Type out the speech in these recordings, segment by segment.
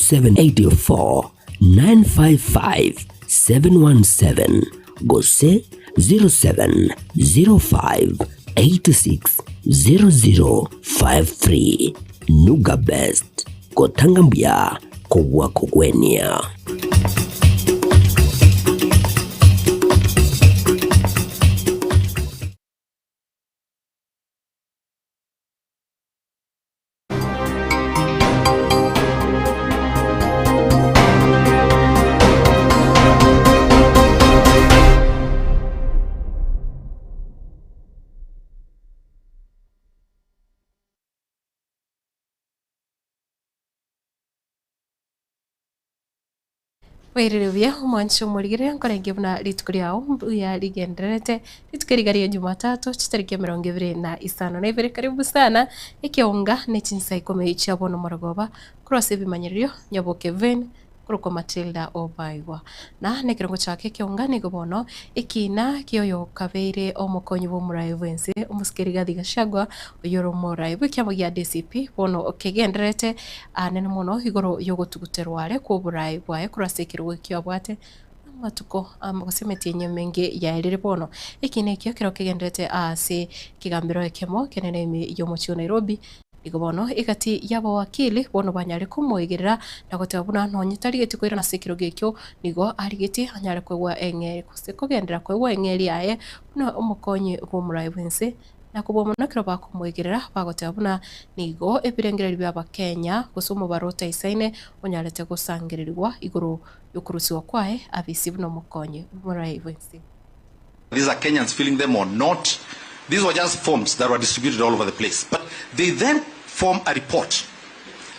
0784 955 717. Gose 0705 86 0053. Nuga best. Kotangambia kogwa kogwenia. Wairivia mwancho murigire nkorenge buna ritukuri yao ya ligenderete ritukirigari Jumatatu chitariki 25 na ibere. Karibu sana Ekeonga ne Chinsa Ikomi chabono morogoba cross ebimanyirio nyaboke ven kuruko Matildah Obaigwa na nekirongo chake Ekeonga nigobono ikina kiyoyo kabeire omukonyi b'omurayi bwense umusikirigathi gashagwa oyoro murayi bw'ikyamo gya DCP bono okegenderete anene muno igoro yogotuguterware ku burayi bwaye kurasekirwe kyabwate matuko amagosemeti nyemenge yaerere bono ikine kyo kiro kegenderete ase kigambiro ekemo kenene imi yomochio Nairobi igobono igati yabo wakili bono banyare kumuigerera nagotabuna ntonyitari getiko na sekiro gekyo nigo arigeti anyare kwegwa engeri kose kogendera kwegwa engeri yaye no umukonyi b'omurayi bwense nakubomo nakiro bakumuigerera bagotabuna nigo ebirengereri byaba Kenya gusumo barota isaine onyarete gusangirirwa iguru yokurusiwa kwae abisi buno mukonyi b'omurayi bwense. These are Kenyans filling them or not. These were just forms that were distributed all over the place. But they then form a report.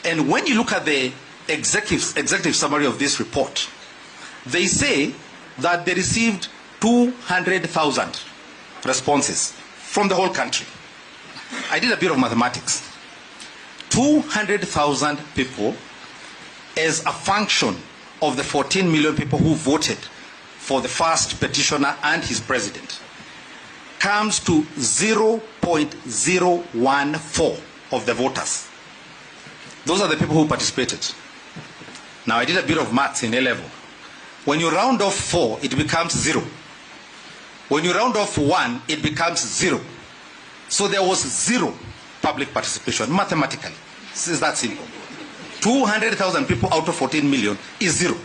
And when you look at the executive summary of this report, they say that they received 200,000 responses from the whole country. I did a bit of mathematics. 200,000 people as a function of the 14 million people who voted for the first petitioner and his president comes to 0.014 of the voters. Those are the people who participated. Now, I did a bit of maths in A-level. When you round off 4, it becomes 0. When you round off 1, it becomes 0. So there was 0 public participation, mathematically. This is that simple. 200,000 people out of 14 million is 0.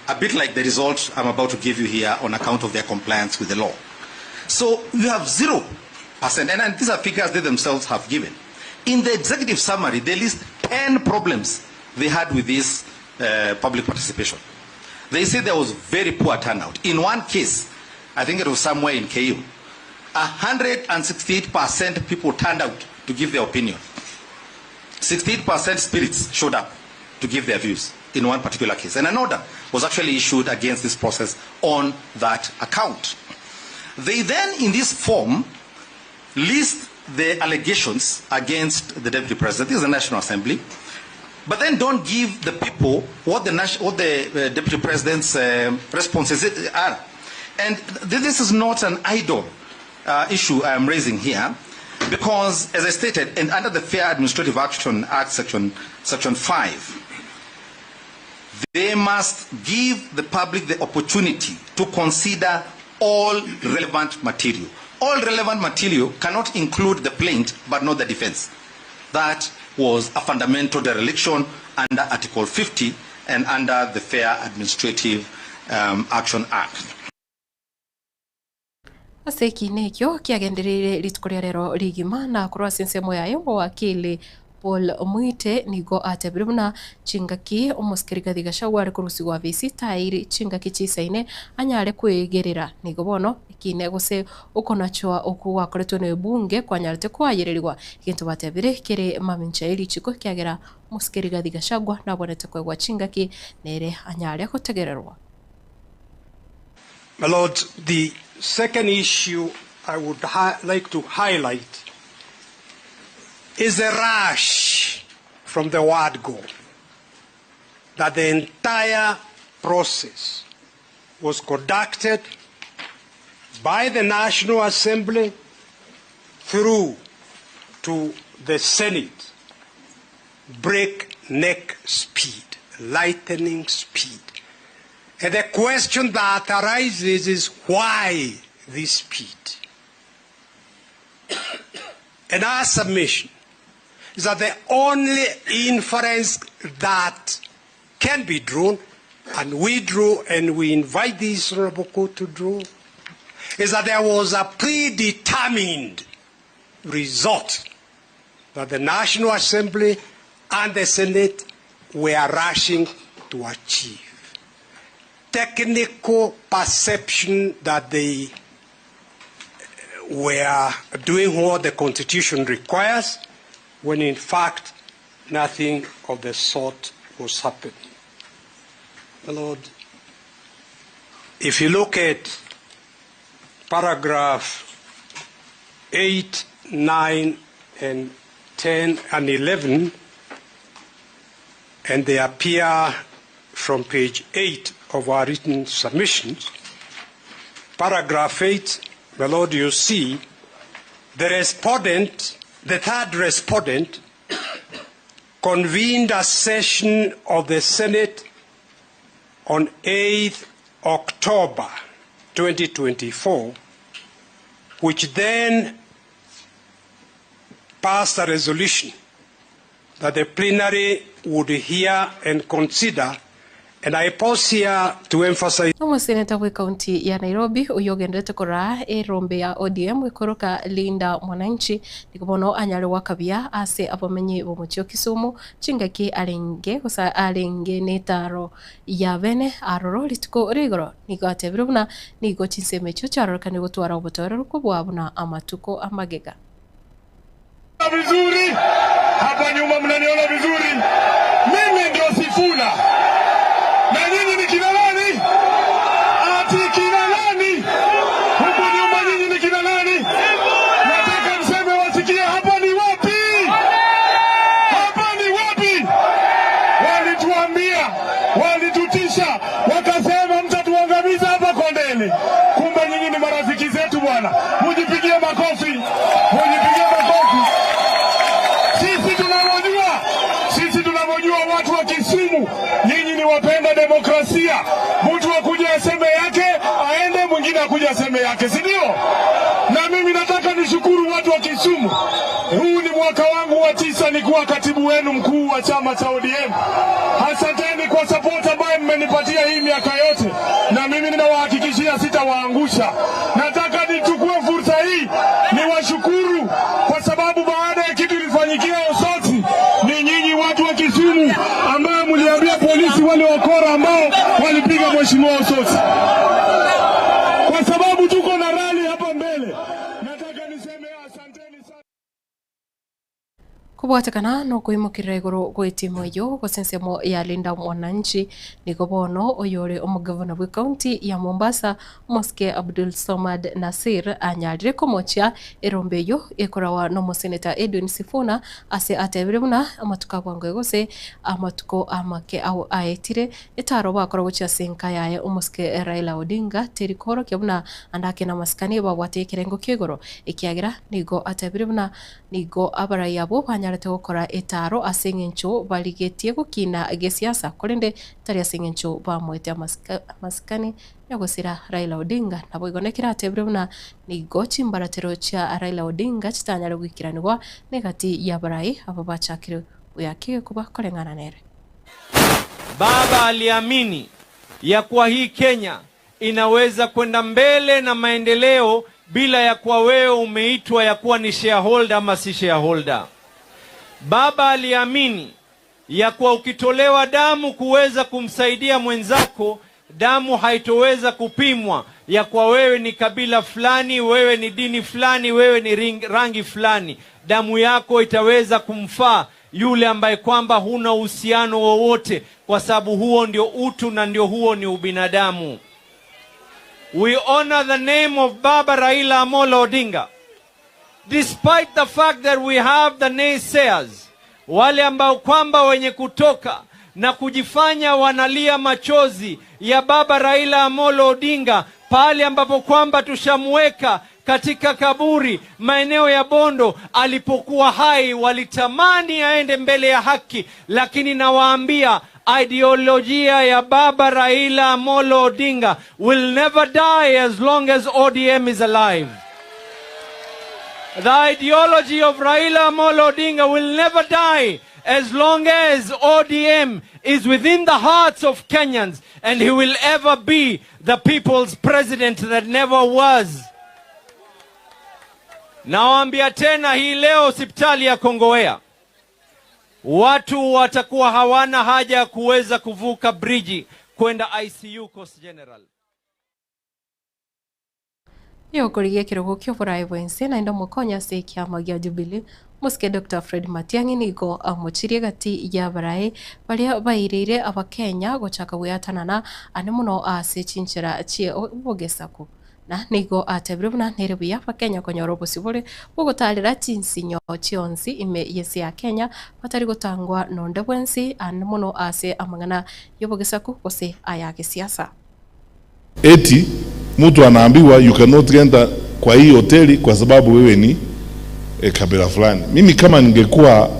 A bit like the result I'm about to give you here on account of their compliance with the law. So you have 0%, and these are figures they themselves have given. In the executive summary, they list 10 problems they had with this public participation. They say there was very poor turnout. In one case, I think it was somewhere in KU, 168% people turned out to give their opinion. 68% spirits showed up to give their views in one particular case. And an order was actually issued against this process on that account. They then, in this form, list the allegations against the Deputy President. This is the National Assembly. But then don't give the people what the Deputy President's responses are. And this is not an idle issue I am raising here, because, as I stated, and under the Fair Administrative Action Act, Section 5, they must give the public the opportunity to consider all relevant material. All relevant material cannot include the plaint, but not the defense. That was a fundamental dereliction under Article 50 and under the Fair Administrative Action Act. Aseki nekyo kiagenderere ritukuria rero rigima na kurwa sensemo yayo wakili Paul Mwite nigo atebiruna chingaki umusikirigathi gashagwa ari kurusigwa visi tairi chingaki chisaine anyare kwegerera nigo bono ikine gose ukonachoa oku wakoretwe ne bunge kwanyarete kwayererirwa ikintu batebire kere mamincha iri chiko kiagera umusikirigathi gashagwa nabonete kwegwa chingaki nere anyare kutegererwa. My Lord, the second issue I would like to highlight is a rush from the word go, that the entire process was conducted by the National Assembly through to the Senate, breakneck speed. lightning speed. And the question that arises is why this speed? And our submission is that the only inference that can be drawn, and we drew, and we invite this Honorable Court to draw, is that there was a predetermined result that the National Assembly and the Senate were rushing to achieve. Technical perception that they were doing what the Constitution requires, when in fact nothing of the sort was happening. My Lord, if you look at paragraph 8, 9, and 10 and 11, and they appear from page 8 of our written submissions. Paragraph 8, my Lord, you see, the respondent, the third respondent, convened a session of the Senate on 8th October 2024, which then passed a resolution that the plenary would hear and consider. And I pause here to emphasize. Seneta wa kaunti ya Nairobi uyogendete kora rombe ya ODM wikoroka linda mwananchi nikubono anyale wakabia ase abamenyi bomuchio Kisumu chingaki alenge kusa alenge netaro ya bene aroro lituko rigoro nigate birubuna nigo chinsemecho charo kandi gutwara ubutoro kubwabuna amatuko amagega. Vizuri hapa nyuma mnaniona vizuri, mimi ndio Sifuna na nyinyi ni kina nani? Ati kina nani? Huko nyuma nyinyi ni kina nani? Nataka mseme wasikie hapa ni wapi? Hapa ni wapi? Walituambia, walitutisha, wakasema mtatuangamiza hapa Kondele. Kumbe nyinyi ni marafiki zetu bwana. Mujipigie makofi. Mujipigie makofi. Sisi tunamojua watu wa Kisumu, nyinyi ni wapenda demokrasia. Mtu akuja aseme yake, aende, mwingine akuja aseme yake, si ndio? Na mimi nataka nishukuru watu wa Kisumu. Huu ni mwaka wangu wa 9 nikuwa katibu wenu mkuu wa chama cha ODM. Asanteni kwa support ambayo mmenipatia hii miaka yote, na mimi ninawahakikishia sitawaangusha. Nataka nichukue fursa hii niwashukuru kwa sababu baada ya kitu ilifanyikia Osoti, ni nyinyi watu wa Kisumu ambao mliambia polisi wale wakora ambao walipiga mheshimiwa Osoti. Kwa sababu tuko na rally hapa mbele, nataka niseme asanteni sana. Kubwatakana no kuimukira iguru gwitimo yo gusensemo ya linda mwananchi nikobono oyore omugavana wa county ya Mombasa Moske Abdul Somad Nasir anyalire komocha erombe yo ekorawa no moseneta Edwin Sifuna ase atebiruna amatuka bwango gose amatuko amake au aetire etaro bakora gocha senka yaye Moske Raila Odinga terikoro kyabuna andake na maskani babwatekerengo kigoro ikiagira nigo atebiruna nigo abara yabo banyarete gukora etaro asengencho baligetie gukina gesiasa kurinde tari asengencho bamwete maskani yagosira Raila Odinga nabo igonekira atebiruna nigo chimbaratero cha Raila Odinga chitanyara gwikiranirwa negati ya barai abo bachakire uyakige kuba korengana nere. Baba aliamini ya kuwa hii Kenya inaweza kwenda mbele na maendeleo bila ya kuwa wewe umeitwa ya kuwa ni shareholder ama si shareholder. Baba aliamini ya kuwa ukitolewa damu kuweza kumsaidia mwenzako, damu haitoweza kupimwa ya kuwa wewe ni kabila fulani, wewe ni dini fulani, wewe ni rangi fulani. Damu yako itaweza kumfaa yule ambaye kwamba huna uhusiano wowote, kwa sababu huo ndio utu na ndio huo ni ubinadamu. We honor the name of Baba Raila Amolo Odinga. Despite the fact that we have the naysayers, wale ambao kwamba wenye kutoka na kujifanya wanalia machozi ya Baba Raila Amolo Odinga, pale ambapo kwamba tushamweka katika kaburi, maeneo ya Bondo alipokuwa hai, walitamani aende mbele ya haki, lakini nawaambia ideolojia ya Baba Raila Amolo Odinga will never die as long as ODM is alive. The ideology of Raila Amolo Odinga will never die as long as ODM is within the hearts of Kenyans, and he will ever be the people's president that never was. Nawaambia tena hii leo, hospitali ya Kongowea, watu watakuwa hawana haja ya kuweza kuvuka bridge kwenda ICU Coast General. Yo kurigia kirogo kyo burai bwense na ndo mukonya se kiama gya Jubilee muske Dr. Fred Matiang'i nigo amuchirie gati ya barai baria bairire abakenya gochaka guyatanana ane muno ase Chinchira chie bogesaku na nigo atebrebuna nerebuya abakenya konyoro bosibore bogotalira chinsinyo chionsi ime yesi ya Kenya batari gotangwa nonde bwensi ane muno ase amangana yobogesaku kose aya kisiasa. Eti mtu anaambiwa you cannot enter kwa hii hoteli kwa sababu wewe ni kabila fulani. Mimi kama ningekuwa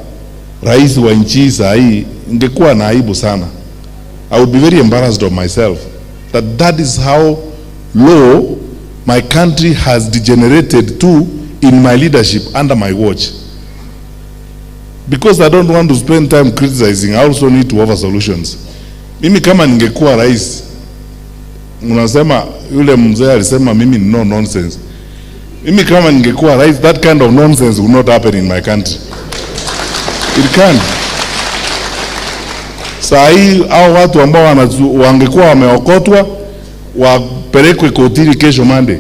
rais wa nchi saa hii ningekuwa na aibu sana. I would be very embarrassed of myself that is how low my country has degenerated to in my leadership under my watch. Because I don't want to spend time criticizing, I also need to offer solutions. Mimi kama ningekuwa rais, unasema yule mzee alisema mimi no nonsense. Mimi kama ningekuwa rais, that kind of nonsense will not happen in my country. It can. Saa hii hao watu ambao wangekuwa wameokotwa wapelekwe kotini kesho Monday.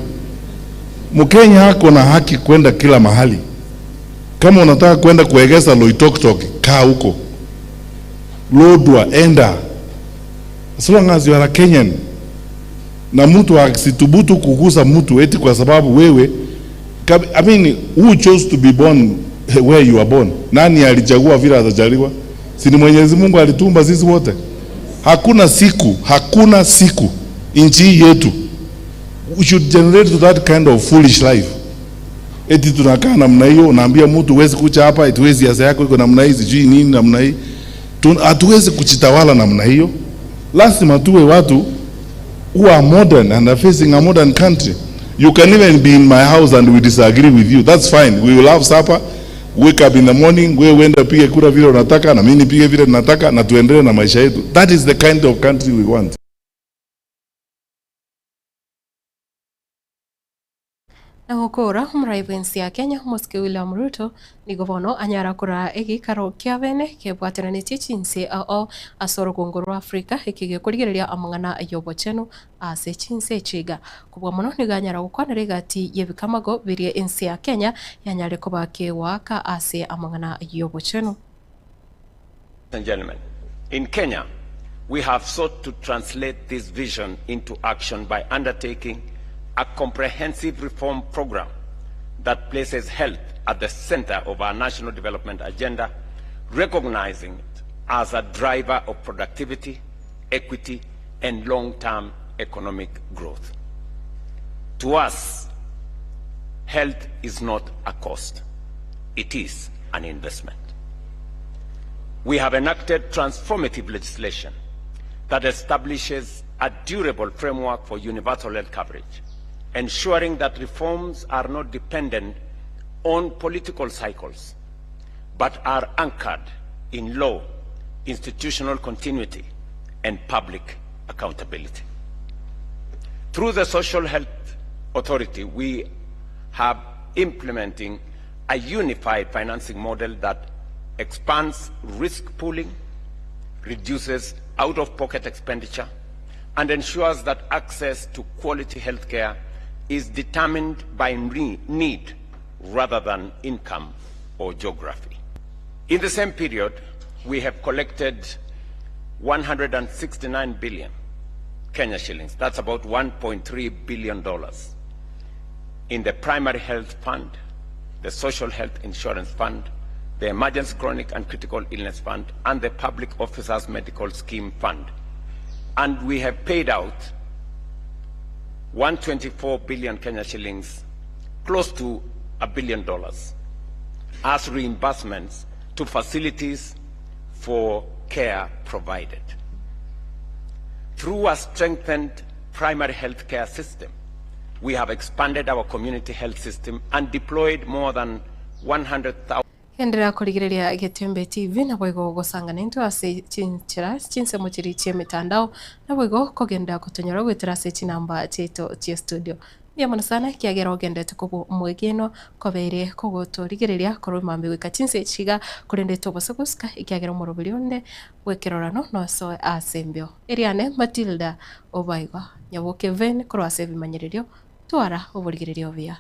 Mkenya hako na haki kwenda kila mahali. Kama unataka kwenda kuegeza Loitoktok, kaa huko. Lodwa, enda. As long as you are a Kenyan. Na mtu asitubutu kugusa mtu eti kwa sababu wewe, I mean, who chose to be born where you are born? Nani alichagua vile atachagua? Si ni Mwenyezi Mungu alitumba sisi wote? Hakuna siku nchi yetu we should generate to that kind of foolish life. Eti tunakaa namna hiyo, unaambia mtu huwezi kucha hapa, eti huwezi siasa yako iko namna hii, sijui nini namna hii. Hatuwezi kuchitawala namna hiyo. Lazima tuwe watu who are modern and are facing a modern country. You can even be in my house and we disagree with you. That's fine. We will have supper, wake up in the morning, wewe uende pige kura vile unataka na mimi nipige vile ninataka na tuendelee na maisha yetu. That is the kind of country we want. Na hukura mraibensi ya Kenya muske William Ruto ni govono anyara kura egikaro kia bene kebwatana ni Chinsa ao asoro kongoro Afrika ekige kurigereria amangana ayobo chenu ase Chinsa chiga kubwa muno ni ganyara gukwana regati yebikamago birie ensi ya Kenya yanyare kobake waka ase amangana ayobo chenu. Ladies and gentlemen, in Kenya we have sought to translate this vision into action by undertaking a comprehensive reform program that places health at the center of our national development agenda, recognizing it as a driver of productivity, equity, and long-term economic growth. To us, health is not a cost, it is an investment. We have enacted transformative legislation that establishes a durable framework for universal health coverage, ensuring that reforms are not dependent on political cycles, but are anchored in law, institutional continuity, and public accountability. Through the Social Health Authority, we have implementing a unified financing model that expands risk pooling, reduces out-of-pocket expenditure, and ensures that access to quality health care is determined by need rather than income or geography. In the same period, we have collected 169 billion Kenya shillings, that's about $1.3 billion, in the Primary Health Fund, the Social Health Insurance Fund, the Emergency Chronic and Critical Illness Fund, and the Public Officers Medical Scheme Fund. And we have paid out 124 billion Kenya shillings close to $1 billion as reimbursements to facilities for care provided. Through a strengthened primary health care system, we have expanded our community health system and deployed more than 100,000. Endera kurigireria Getembe TV na boigo gusanga nintu ase Chinsa muchiri che mitandao na boigo kogenda kutonyora gwitira se namba cheto che studio. Bia mana sana kiagera ogendete kubu mwegeno kobeire kugutorigereria korumambe wika Chinsa chiga kurende tobosaguska ikiagera murobirionde wekerorano no so asembio. Eriane Matildah Obaigwa nyaboke ven kro ase bimanyererio twara oburigererio bia.